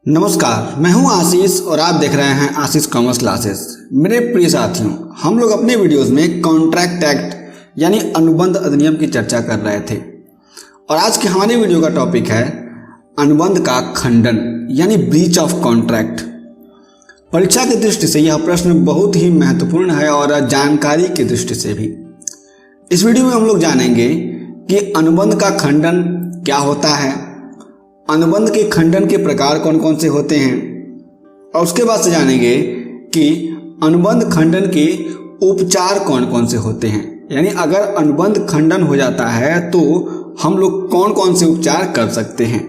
नमस्कार, मैं हूं आशीष और आप देख रहे हैं आशीष कॉमर्स क्लासेस। मेरे प्रिय साथियों, हम लोग अपने वीडियोस में कॉन्ट्रैक्ट एक्ट यानी अनुबंध अधिनियम की चर्चा कर रहे थे और आज के हमारे वीडियो का टॉपिक है अनुबंध का खंडन यानी ब्रीच ऑफ कॉन्ट्रैक्ट। परीक्षा की दृष्टि से यह प्रश्न बहुत ही महत्वपूर्ण है और जानकारी की दृष्टि से भी। इस वीडियो में हम लोग जानेंगे कि अनुबंध का खंडन क्या होता है, अनुबंध के खंडन के प्रकार कौन कौन से होते हैं और उसके बाद से जानेंगे कि अनुबंध खंडन के उपचार कौन कौन से होते हैं। यानी अगर अनुबंध खंडन हो जाता है तो हम लोग कौन कौन से उपचार कर सकते हैं।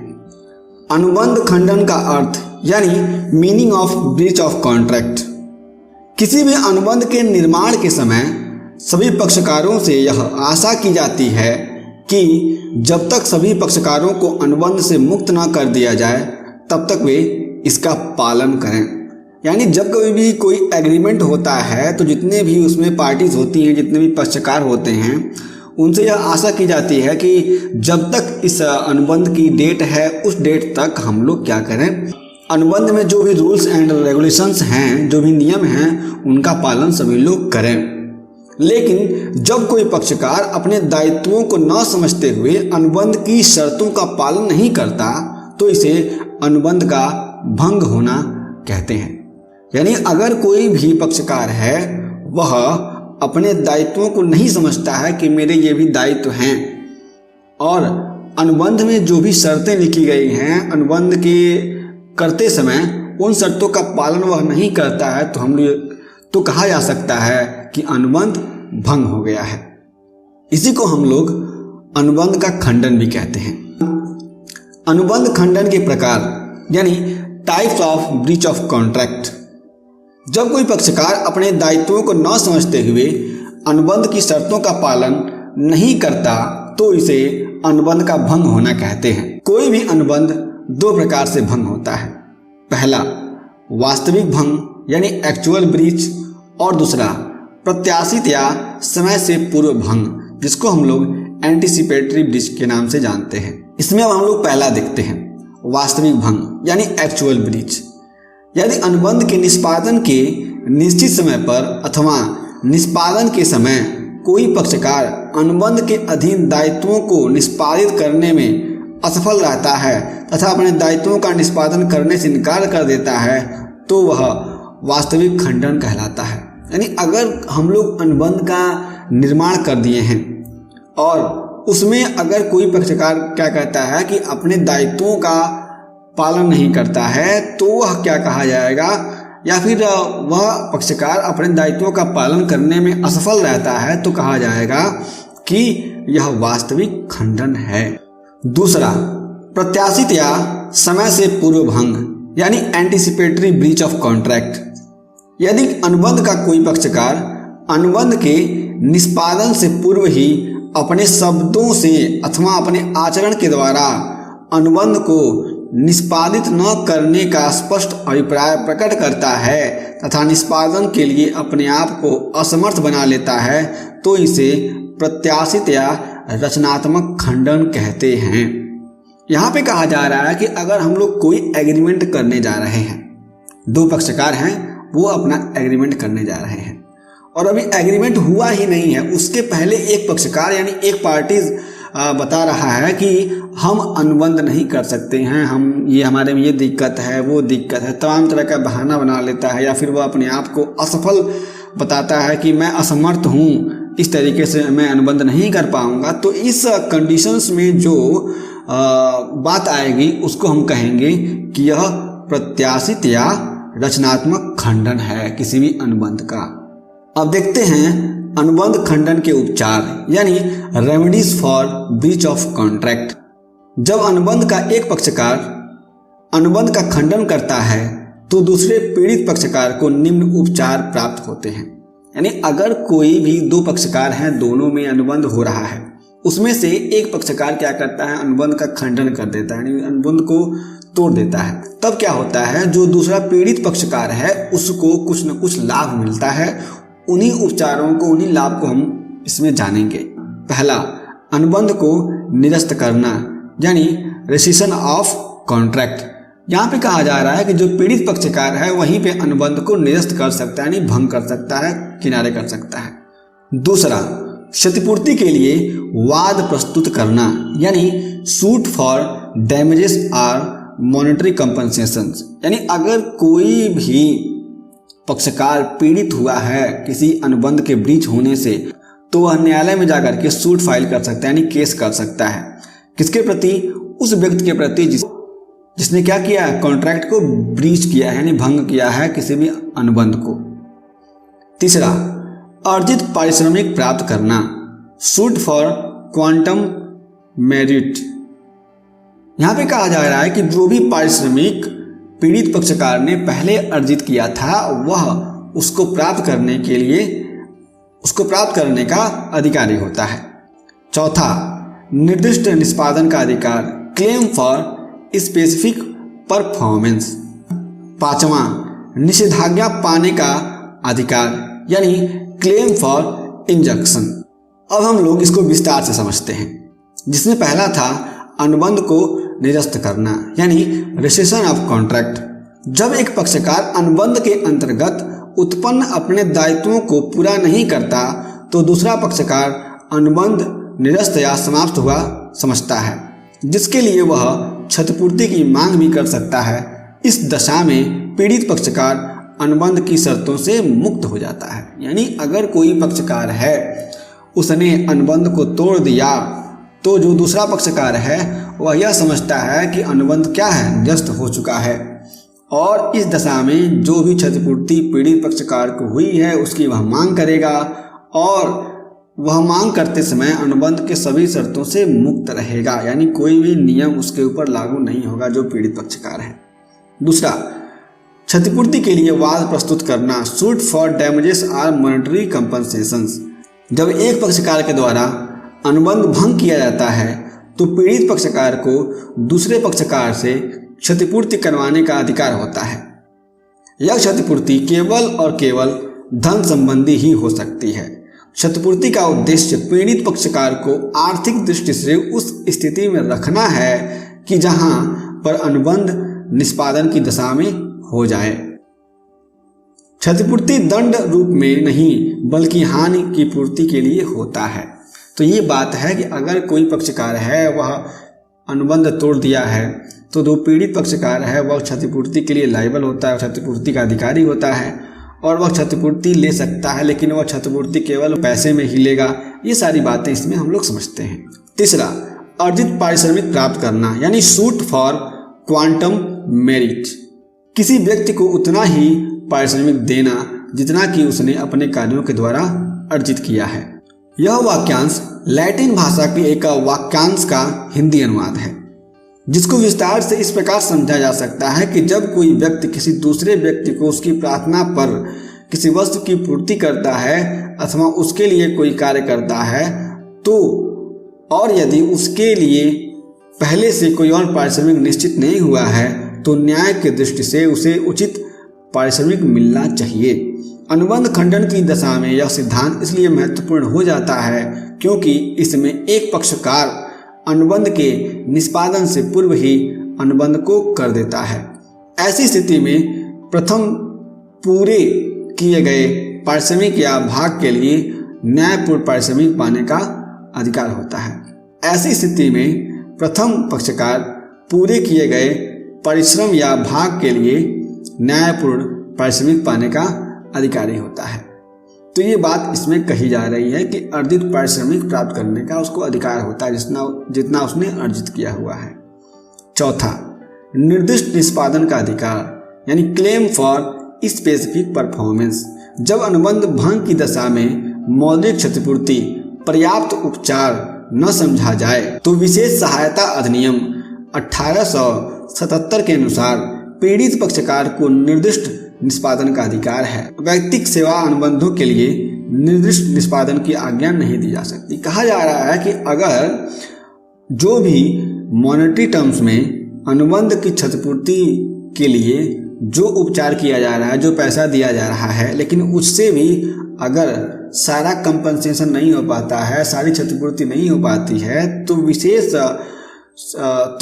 अनुबंध खंडन का अर्थ यानी meaning of breach of contract. किसी भी अनुबंध के निर्माण के समय सभी पक्षकारों से यह आशा की जाती है कि जब तक सभी पक्षकारों को अनुबंध से मुक्त न कर दिया जाए तब तक वे इसका पालन करें। यानी जब कभी भी कोई एग्रीमेंट होता है तो जितने भी उसमें पार्टीज होती हैं, जितने भी पक्षकार होते हैं, उनसे यह आशा की जाती है कि जब तक इस अनुबंध की डेट है उस डेट तक हम लोग क्या करें, अनुबंध में जो भी रूल्स एंड रेगुलेशंस हैं, जो भी नियम हैं, उनका पालन सभी लोग करें। लेकिन जब कोई पक्षकार अपने दायित्वों को न समझते हुए अनुबंध की शर्तों का पालन नहीं करता तो इसे अनुबंध का भंग होना कहते हैं। यानी अगर कोई भी पक्षकार है वह अपने दायित्वों को नहीं समझता है कि मेरे ये भी दायित्व हैं और अनुबंध में जो भी शर्तें लिखी गई हैं अनुबंध के करते समय उन शर्तों का पालन वह नहीं करता है तो कहा जा सकता है कि अनुबंध भंग हो गया है। इसी को हम लोग अनुबंध का खंडन भी कहते हैं। अनुबंध खंडन के प्रकार यानी types of breach of contract. जब कोई पक्षकार अपने दायित्वों को न समझते हुए अनुबंध की शर्तों का पालन नहीं करता तो इसे अनुबंध का भंग होना कहते हैं। कोई भी अनुबंध दो प्रकार से भंग होता है। पहला वास्तविक भंग यानी एक्चुअल ब्रीच और दूसरा प्रत्याशित या समय से पूर्व भंग जिसको हम लोग एंटीसिपेटरी ब्रीच के नाम से जानते हैं। इसमें अब हम लोग पहला देखते हैं वास्तविक भंग यानी एक्चुअल ब्रीच। यदि अनुबंध के निष्पादन के निश्चित समय पर अथवा निष्पादन के समय कोई पक्षकार अनुबंध के अधीन दायित्वों को निष्पादित करने में असफल रहता है तथा अपने दायित्वों का निष्पादन करने से इनकार कर देता है तो वह वास्तविक खंडन कहलाता है। यानी अगर हम लोग अनुबंध का निर्माण कर दिए हैं और उसमें अगर कोई पक्षकार क्या कहता है कि अपने दायित्वों का पालन नहीं करता है तो वह क्या कहा जाएगा, या फिर वह पक्षकार अपने दायित्वों का पालन करने में असफल रहता है तो कहा जाएगा कि यह वास्तविक खंडन है। दूसरा प्रत्याशित या समय से पूर्व भंग यानी एंटीसिपेटरी ब्रीच ऑफ कॉन्ट्रैक्ट। यदि अनुबंध का कोई पक्षकार अनुबंध के निष्पादन से पूर्व ही अपने शब्दों से अथवा अपने आचरण के द्वारा अनुबंध को निष्पादित न करने का स्पष्ट अभिप्राय प्रकट करता है तथा निष्पादन के लिए अपने आप को असमर्थ बना लेता है तो इसे प्रत्याशित या रचनात्मक खंडन कहते हैं। यहाँ पे कहा जा रहा है कि अगर हम लोग कोई एग्रीमेंट करने जा रहे हैं, दो पक्षकार हैं वो अपना एग्रीमेंट करने जा रहे हैं और अभी एग्रीमेंट हुआ ही नहीं है, उसके पहले एक पक्षकार यानी एक पार्टी बता रहा है कि हम अनुबंध नहीं कर सकते हैं, हम ये हमारे में ये दिक्कत है वो दिक्कत है, तमाम तरह का बहाना बना लेता है या फिर वो अपने आप को असफल बताता है कि मैं असमर्थ हूँ, इस तरीके से मैं अनुबंध नहीं कर पाऊँगा। तो इस कंडीशंस में जो बात आएगी उसको हम कहेंगे कि यह प्रत्याशित या रचनात्मक खंडन है किसी भी अनुबंध का। अब देखते हैं अनुबंध खंडन के उपचार यानी remedies for breach of contract. जब अनुबंध का एक पक्षकार अनुबंध का खंडन करता है तो दूसरे पीड़ित पक्षकार को निम्न उपचार प्राप्त होते हैं। यानी अगर कोई भी दो पक्षकार हैं, दोनों में अनुबंध हो रहा है, उसमें से एक पक्षकार क्या करता है, अनुबंध का खंडन कर देता है, यानी अनुबंध को तोड़ देता है, तब क्या होता है, जो दूसरा पीड़ित पक्षकार है उसको कुछ न कुछ लाभ मिलता है। उन्हीं उपचारों को, उन्हीं लाभ को हम इसमें जानेंगे। पहला, अनुबंध को निरस्त करना यानी रेसिशन ऑफ कॉन्ट्रैक्ट। यहाँ पे कहा जा रहा है कि जो पीड़ित पक्षकार है वहीं पे अनुबंध को निरस्त कर सकता है, यानी भंग कर सकता है, किनारे कर सकता है। दूसरा, क्षतिपूर्ति के लिए वाद प्रस्तुत करना, यानी suit for damages or monetary compensation, यानी अगर कोई भी पक्षकार पीड़ित हुआ है किसी अनुबंध के ब्रीच होने से तो वह न्यायालय में जाकर के सूट फाइल कर सकता है, यानी केस कर सकता है। किसके प्रति? उस व्यक्ति के प्रति जिसने क्या किया है, कॉन्ट्रैक्ट को ब्रीच किया है, यानी भंग किया है किसी भी अनुबंध को। तीसरा, अर्जित पारिश्रमिक प्राप्त करना, सूट फॉर क्वांटम मेरिट। यहाँ पे कहा जा रहा है कि जो भी पारिश्रमिक पीड़ित पक्षकार ने पहले अर्जित किया था वह उसको प्राप्त करने का अधिकारी होता है। चौथा, निर्दिष्ट निष्पादन का अधिकार, क्लेम फॉर स्पेसिफिक परफॉर्मेंस। पांचवा, निषेधाज्ञा पाने का अधिकार, यानी क्लेम फॉर इंजंक्शन। अब हम लोग इसको विस्तार से समझते हैं, जिसमें पहला था अनुबंध को निरस्त करना, यानी रेसेशन ऑफ कॉन्ट्रैक्ट। जब एक पक्षकार अनुबंध के अंतर्गत उत्पन्न अपने दायित्वों को पूरा नहीं करता तो दूसरा पक्षकार अनुबंध निरस्त या समाप्त हुआ समझता है, जिसके लिए वह क्षतिपूर्ति की मांग भी कर सकता है। इस दशा में पीड़ित पक्षकार अनुबंध की शर्तों से मुक्त हो जाता है, यानी अगर कोई पक्षकार है उसने अनुबंध को तोड़ दिया तो जो दूसरा पक्षकार है वह यह समझता है कि अनुबंध क्या है, निरस्त हो चुका है, और इस दशा में जो भी क्षतिपूर्ति पीड़ित पक्षकार को हुई है उसकी वह मांग करेगा, और वह मांग करते समय अनुबंध के सभी शर्तों से मुक्त रहेगा, यानी कोई भी नियम उसके ऊपर लागू नहीं होगा जो पीड़ित पक्षकार है। दूसरा, क्षतिपूर्ति के लिए वाद प्रस्तुत करना, suit for damages or monetary compensations. जब एक पक्षकार के द्वारा अनुबंध भंग किया जाता है तो पीड़ित पक्षकार को दूसरे पक्षकार से क्षतिपूर्ति करवाने का अधिकार होता है। यह क्षतिपूर्ति केवल और केवल धन संबंधी ही हो सकती है। क्षतिपूर्ति का उद्देश्य पीड़ित पक्षकार को आर्थिक दृष्टि से उस स्थिति में रखना है कि जहां पर अनुबंध निष्पादन की दशा में हो जाए। क्षतिपूर्ति दंड रूप में नहीं बल्कि हानि की पूर्ति के लिए होता है। तो ये बात है कि अगर कोई पक्षकार है वह अनुबंध तोड़ दिया है तो जो पीड़ित पक्षकार है वह क्षतिपूर्ति के लिए लायबल होता है, क्षतिपूर्ति का अधिकारी होता है, और वह क्षतिपूर्ति ले सकता है, लेकिन वह क्षतिपूर्ति केवल पैसे में ही लेगा। ये सारी बातें इसमें हम लोग समझते हैं। तीसरा, अर्जित पारिश्रमिक प्राप्त करना, यानी सूट फॉर क्वांटम मेरिट। किसी व्यक्ति को उतना ही पारिश्रमिक देना जितना कि उसने अपने कार्यों के द्वारा अर्जित किया है। यह वाक्यांश लैटिन भाषा के एक वाक्यांश का हिंदी अनुवाद है, जिसको विस्तार से इस प्रकार समझा जा सकता है कि जब कोई व्यक्ति किसी दूसरे व्यक्ति को उसकी प्रार्थना पर किसी वस्तु की पूर्ति करता है अथवा उसके लिए कोई कार्य करता है तो, और यदि उसके लिए पहले से कोई और पारिश्रमिक निश्चित नहीं हुआ है तो न्याय की दृष्टि से उसे उचित पारिश्रमिक मिलना चाहिए। अनुबंध खंडन की दशा में यह सिद्धांत इसलिए महत्वपूर्ण हो जाता है क्योंकि इसमें एक पक्षकार अनुबंध के निष्पादन से पूर्व ही अनुबंध को कर देता है। ऐसी स्थिति में प्रथम पूरे किए गए पारिश्रमिक या भाग के लिए न्यायपूर्ण पारिश्रमिक पाने का अधिकार होता है। ऐसी स्थिति में प्रथम पक्षकार पूरे किए गए परिश्रम या भाग के लिए न्यायपूर्ण पारिश्रमिक पाने का अधिकारी होता है। तो ये बात इसमें कही जा रही है कि अर्जित पारिश्रमिक प्राप्त करने का उसको अधिकार होता है जितना उसने अर्जित किया हुआ है। चौथा, निर्दिष्ट निष्पादन का अधिकार, यानी क्लेम फॉर स्पेसिफिक परफॉर्मेंस। जब अनुबंध भंग की दशा में मौद्रिक क्षतिपूर्ति पर्याप्त उपचार न समझा जाए तो विशेष सहायता अधिनियम 1877 के अनुसार पीड़ित पक्षकार को निर्दिष्ट निष्पादन का अधिकार है। वैयक्तिक सेवा अनुबंधों के लिए निर्दिष्ट निष्पादन की आज्ञा नहीं दी जा सकती। कहा जा रहा है कि अगर जो भी मॉनेटरी टर्म्स में अनुबंध की क्षतिपूर्ति के लिए जो उपचार किया जा रहा है, जो पैसा दिया जा रहा है, लेकिन उससे भी अगर सारा कंपनसेशन नहीं हो पाता है, सारी क्षतिपूर्ति नहीं हो पाती है तो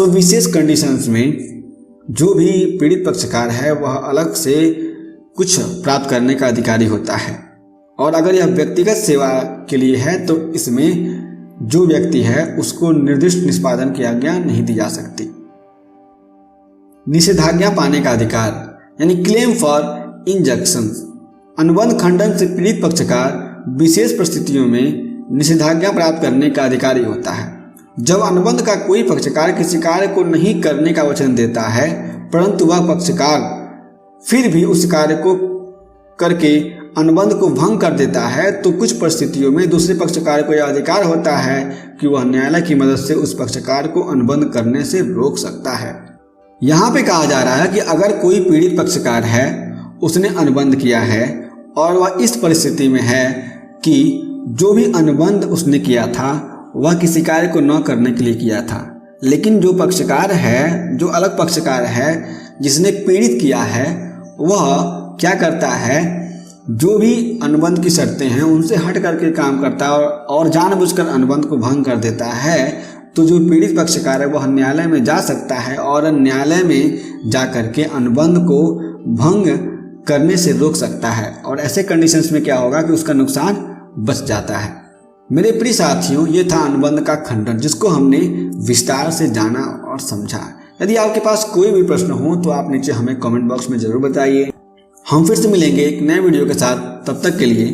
विशेष कंडीशंस में जो भी पीड़ित पक्षकार है वह अलग से कुछ प्राप्त करने का अधिकारी होता है। और अगर यह व्यक्तिगत सेवा के लिए है तो इसमें जो व्यक्ति है उसको निर्दिष्ट निष्पादन की आज्ञा नहीं दी जा सकती। निषेधाज्ञा पाने का अधिकार यानी क्लेम फॉर इंजंक्शन। अनुबंध खंडन से पीड़ित पक्षकार विशेष परिस्थितियों में निषेधाज्ञा प्राप्त करने का अधिकारी होता है। जब अनुबंध का कोई पक्षकार किसी कार्य को नहीं करने का वचन देता है परंतु वह पक्षकार फिर भी उस कार्य को करके अनुबंध को भंग कर देता है तो कुछ परिस्थितियों में दूसरे पक्षकार को यह अधिकार होता है कि वह न्यायालय की मदद से उस पक्षकार को अनुबंध करने से रोक सकता है। यहाँ पे कहा जा रहा है कि अगर कोई पीड़ित पक्षकार है, उसने अनुबंध किया है और वह इस परिस्थिति में है कि जो भी अनुबंध उसने किया था वह किसी कार्य को न करने के लिए किया था, लेकिन जो पक्षकार है, जो अलग पक्षकार है जिसने पीड़ित किया है, वह क्या करता है, जो भी अनुबंध की शर्तें हैं उनसे हट करके काम करता है और जानबूझकर अनुबंध को भंग कर देता है, तो जो पीड़ित पक्षकार है वह न्यायालय में जा सकता है और न्यायालय में जा करके अनुबंध को भंग करने से रोक सकता है। और ऐसे कंडीशंस में क्या होगा कि उसका नुकसान बच जाता है। मेरे प्रिय साथियों, ये था अनुबंध का खंडन जिसको हमने विस्तार से जाना और समझा। यदि आपके पास कोई भी प्रश्न हो तो आप नीचे हमें कमेंट बॉक्स में जरूर बताइए। हम फिर से मिलेंगे एक नए वीडियो के साथ, तब तक के लिए